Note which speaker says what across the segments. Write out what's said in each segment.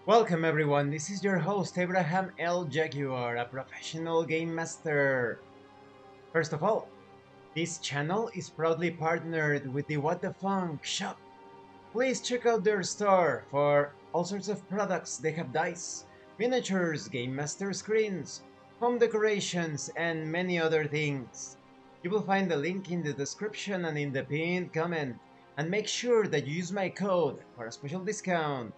Speaker 1: Welcome everyone, this is your host Abraham L. Jaguar, a professional game master. First of all, this channel is proudly partnered with the What the Funk shop. Please check out their store for all sorts of products. They have dice, miniatures, game master screens, home decorations, and many other things. You will find the link in the description and in the pinned comment. And make sure that you use my code for a special discount.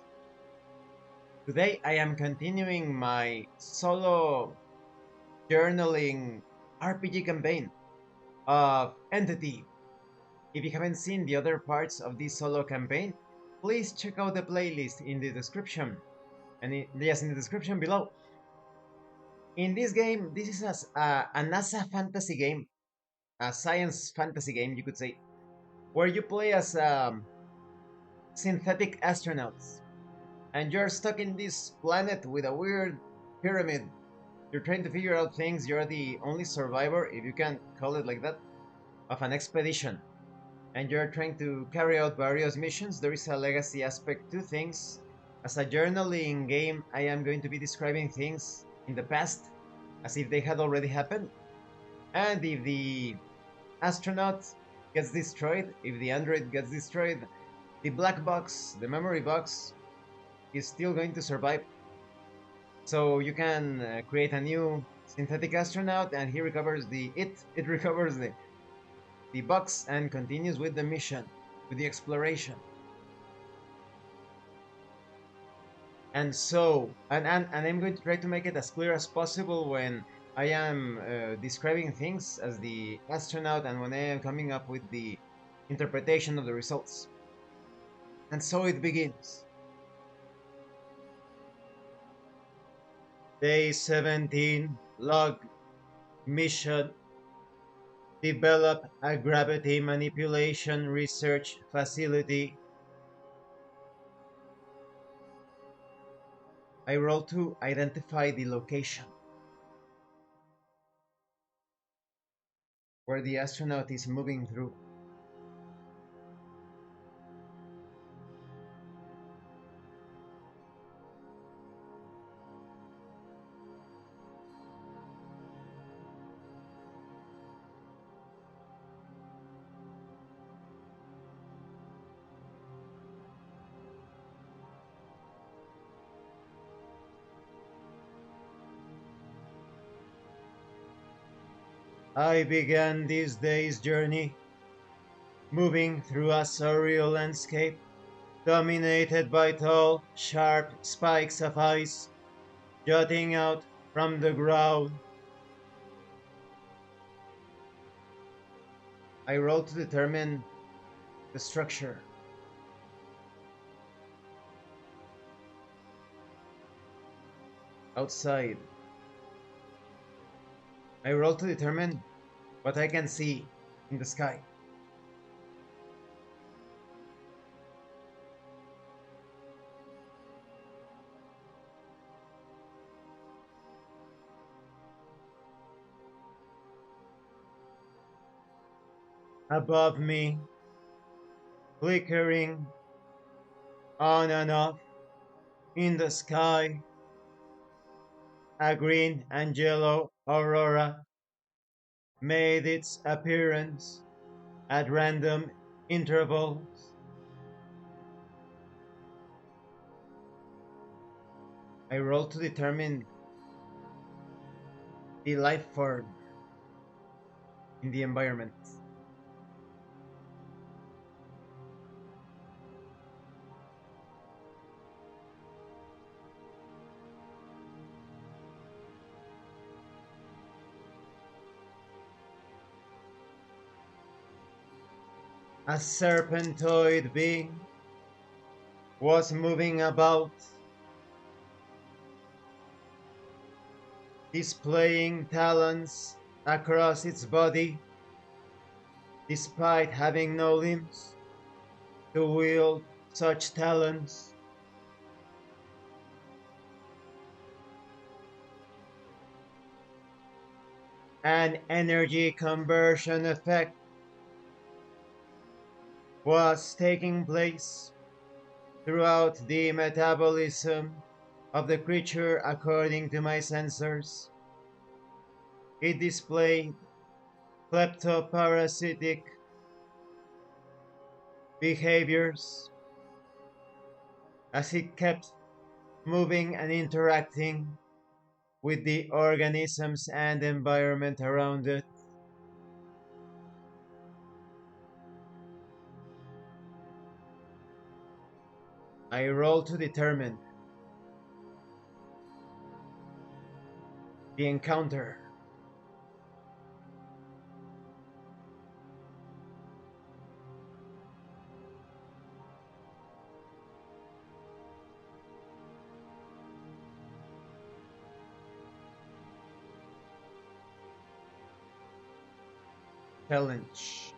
Speaker 1: Today I am continuing my solo journaling RPG campaign of Entity. If you haven't seen the other parts of this solo campaign, please check out the playlist in the description. And yes, in the description below. In this game, this is a NASA fantasy game, a science fantasy game, you could say, where you play as synthetic astronauts. And you're stuck in this planet with a weird pyramid. You're trying to figure out things. You're the only survivor, if you can call it like that, of an expedition. And you're trying to carry out various missions. There is a legacy aspect to things. As a journaling game, I am going to be describing things in the past as if they had already happened. And if the astronaut gets destroyed, if the android gets destroyed, the black box, the memory box, is still going to survive. So you can create a new synthetic astronaut, and he recovers it recovers the box and continues with the mission, with the exploration. And I'm going to try to make it as clear as possible when I am describing things as the astronaut and when I am coming up with the interpretation of the results. And so it begins. Day 17, log, mission, develop a gravity manipulation research facility. I roll to identify the location where the astronaut is moving through. I began this day's journey, moving through a surreal landscape, dominated by tall, sharp spikes of ice, jutting out from the ground. I roll to determine the structure. Outside. I roll to determine what I can see in the sky. Above me, flickering on and off in the sky, a green and yellow aurora made its appearance at random intervals. I roll to determine the life form in the environment. A serpentoid being was moving about, displaying talons across its body, despite having no limbs to wield such talons. An energy conversion effect was taking place throughout the metabolism of the creature according to my sensors. It displayed kleptoparasitic behaviors as it kept moving and interacting with the organisms and environment around it. I roll to determine the encounter. Challenge.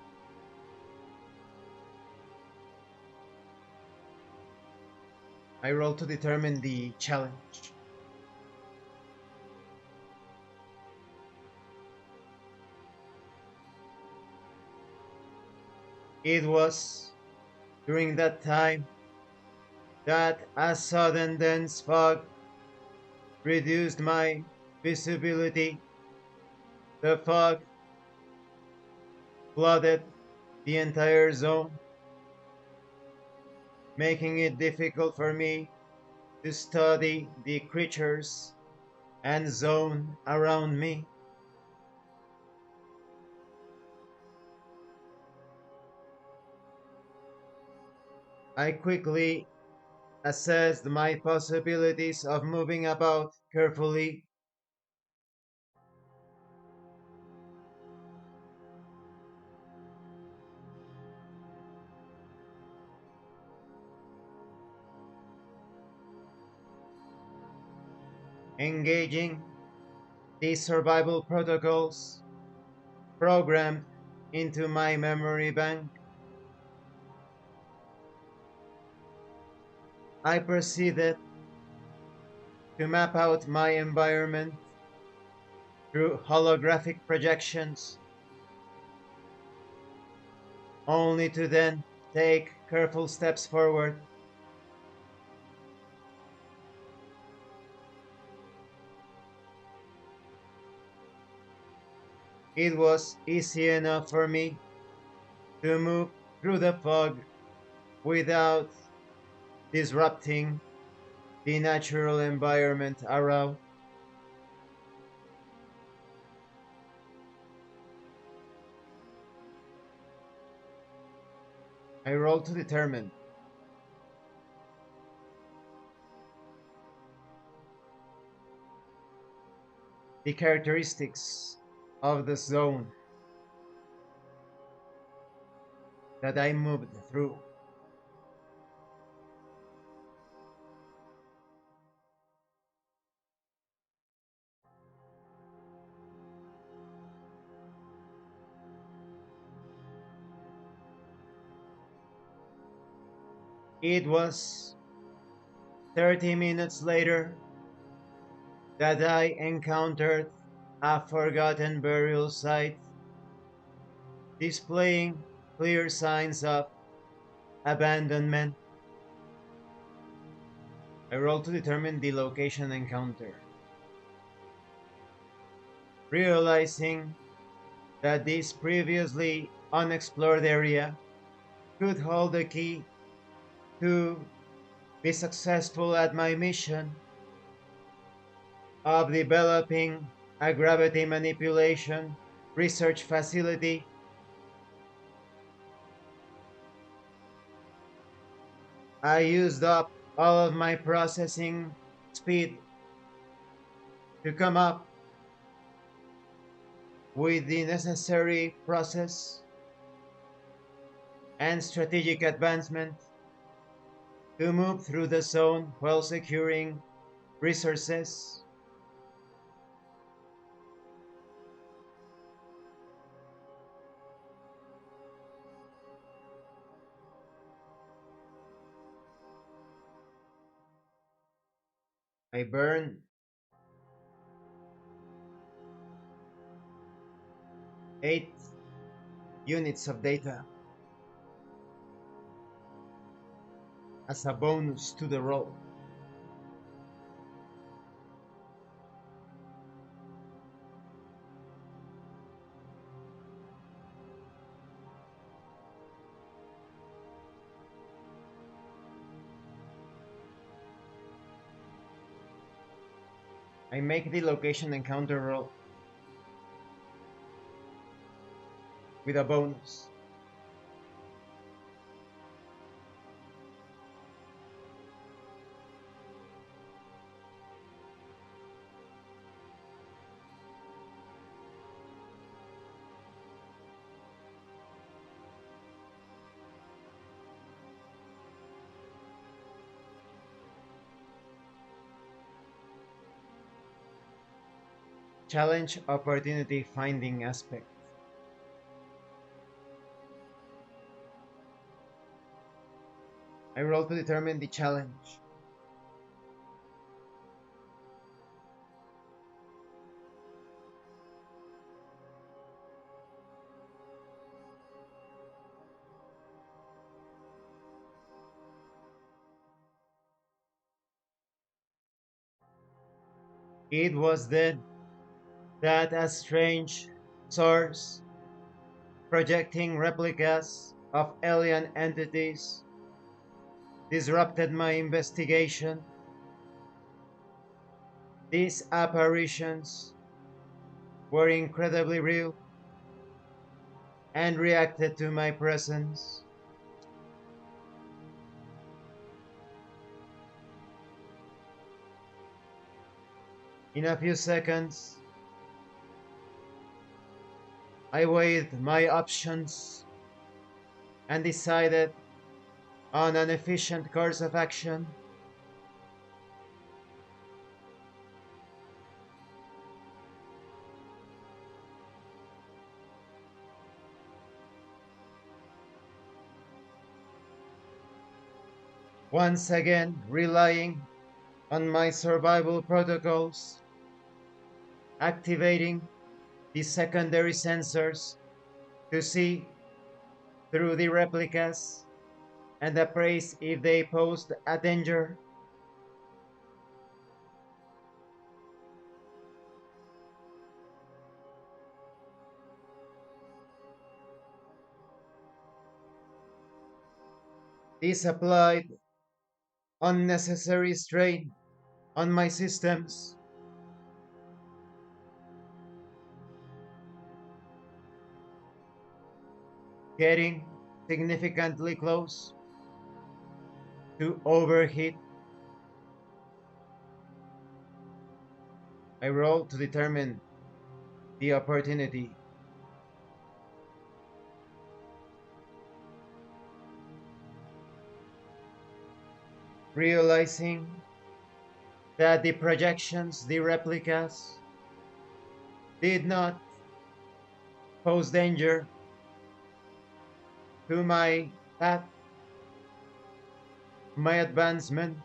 Speaker 1: I roll to determine the challenge. It was during that time that a sudden dense fog reduced my visibility. The fog flooded the entire zone, making it difficult for me to study the creatures and zone around me. I quickly assessed my possibilities of moving about carefully. Engaging the survival protocols programmed into my memory bank. I proceeded to map out my environment through holographic projections, only to then take careful steps forward. It was easy enough for me to move through the fog without disrupting the natural environment around. I roll to determine the characteristics of the zone that I moved through. It was 30 minutes later that I encountered a forgotten burial site displaying clear signs of abandonment. I roll to determine the location encounter, realizing that this previously unexplored area could hold the key to be successful at my mission of developing a gravity manipulation research facility. I used up all of my processing speed to come up with the necessary process and strategic advancement to move through the zone while securing resources. I burn 8 units of data as a bonus to the roll. I make the location encounter roll with a bonus. Challenge opportunity finding aspect. I roll to determine the challenge. It was then that a strange source projecting replicas of alien entities disrupted my investigation. These apparitions were incredibly real and reacted to my presence. In a few seconds, I weighed my options and decided on an efficient course of action. Once again, relying on my survival protocols, activating the secondary sensors to see through the replicas and appraise if they posed a danger. This applied unnecessary strain on my systems, getting significantly close to overheat. I roll to determine the opportunity. Realizing that the projections, the replicas, did not pose danger to my path, my advancement,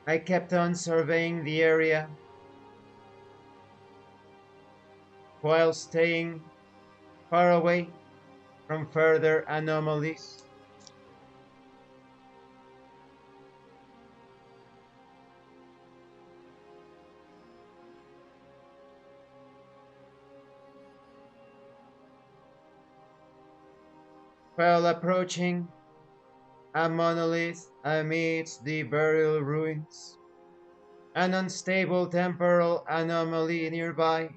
Speaker 1: I kept on surveying the area while staying far away from further anomalies. While approaching a monolith amidst the burial ruins, an unstable temporal anomaly nearby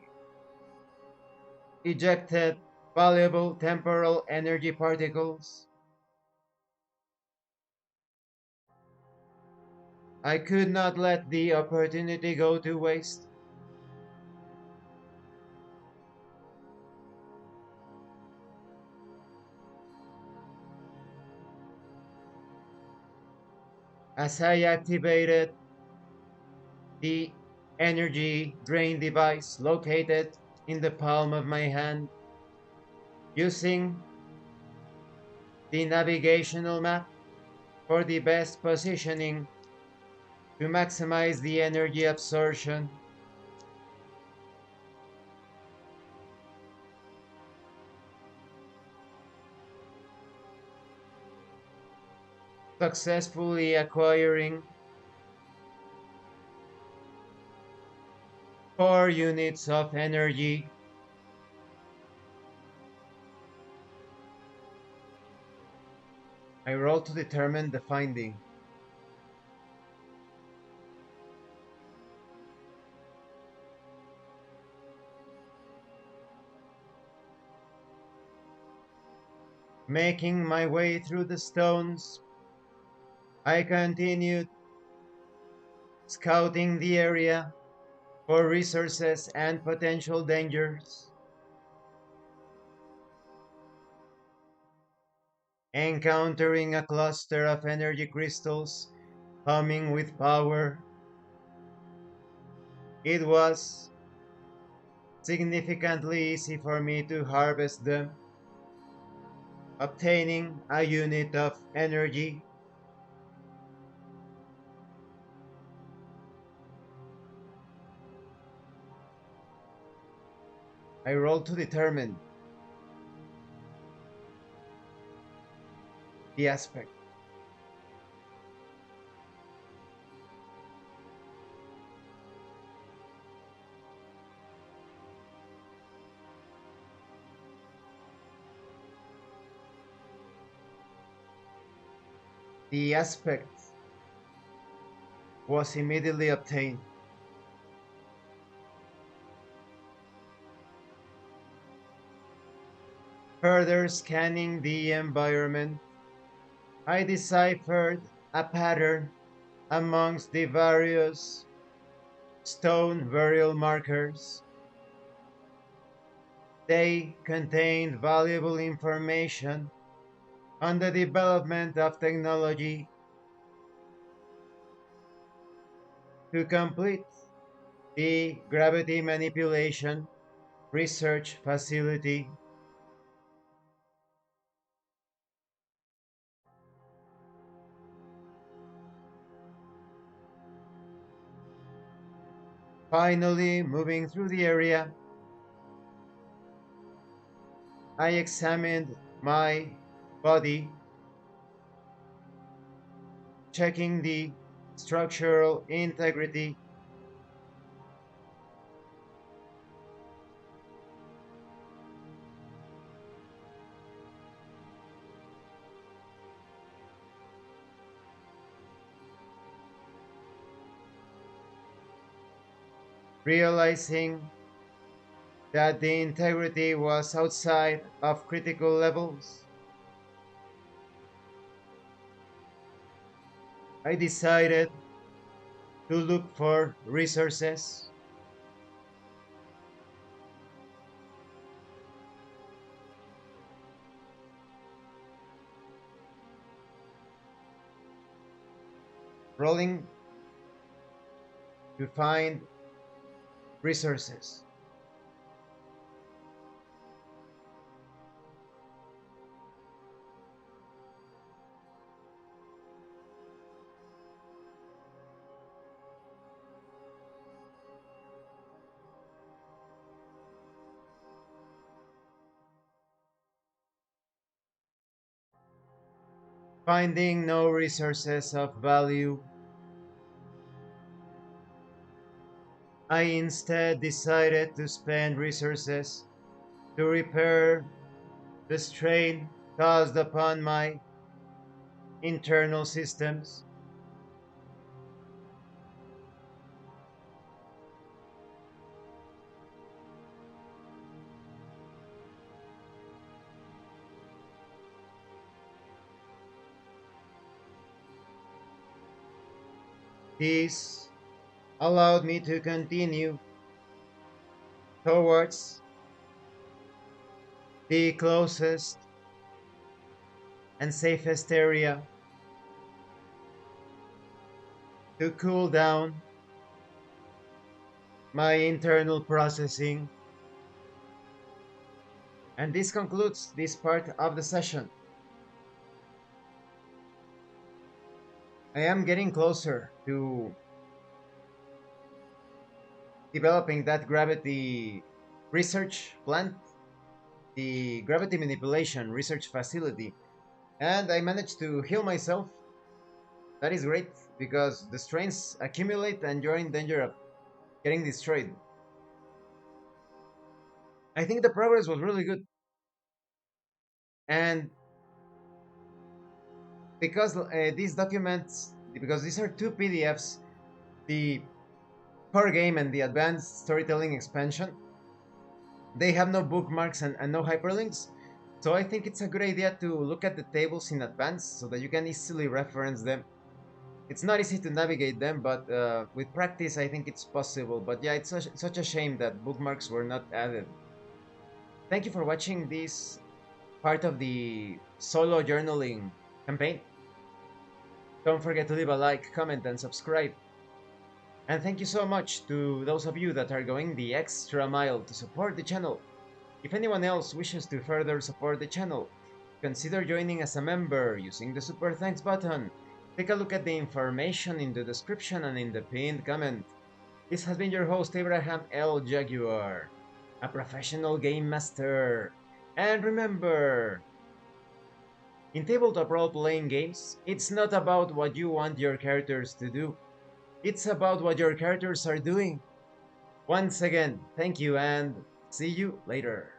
Speaker 1: ejected valuable temporal energy particles. I could not let the opportunity go to waste. As I activated the energy drain device located in the palm of my hand, using the navigational map for the best positioning to maximize the energy absorption. Successfully acquiring 4 units of energy. I roll to determine the finding. Making my way through the stones, I continued scouting the area for resources and potential dangers. Encountering a cluster of energy crystals humming with power, it was significantly easy for me to harvest them, obtaining a unit of energy. I rolled to determine the aspect. The aspect was immediately obtained. Further scanning the environment, I deciphered a pattern amongst the various stone burial markers. They contained valuable information on the development of technology to complete the gravity manipulation research facility. Finally, moving through the area, I examined my body, checking the structural integrity. Realizing that the integrity was outside of critical levels, I decided to look for resources. Rolling to find resources. Finding no resources of value, I instead decided to spend resources to repair the strain caused upon my internal systems. This allowed me to continue towards the closest and safest area to cool down my internal processing. And this concludes this part of the session. I am getting closer to developing that gravity research plant, the gravity manipulation research facility, and I managed to heal myself. That is great because the strains accumulate and you're in danger of getting destroyed. I think the progress was really good, and because these documents, because these are two PDFs, the core game and the advanced storytelling expansion, they have no bookmarks and no hyperlinks. So I think it's a good idea to look at the tables in advance so that you can easily reference them. It's not easy to navigate them, but with practice I think it's possible. But yeah, it's such a shame that bookmarks were not added. Thank you for watching this part of the solo journaling campaign. Don't forget to leave a like, comment, and subscribe. And thank you so much to those of you that are going the extra mile to support the channel. If anyone else wishes to further support the channel, consider joining as a member using the Super Thanks button. Take a look at the information in the description and in the pinned comment. This has been your host Abraham L. Jaguar, a professional game master. And remember, in tabletop role-playing games, it's not about what you want your characters to do. It's about what your characters are doing. Once again, thank you and see you later.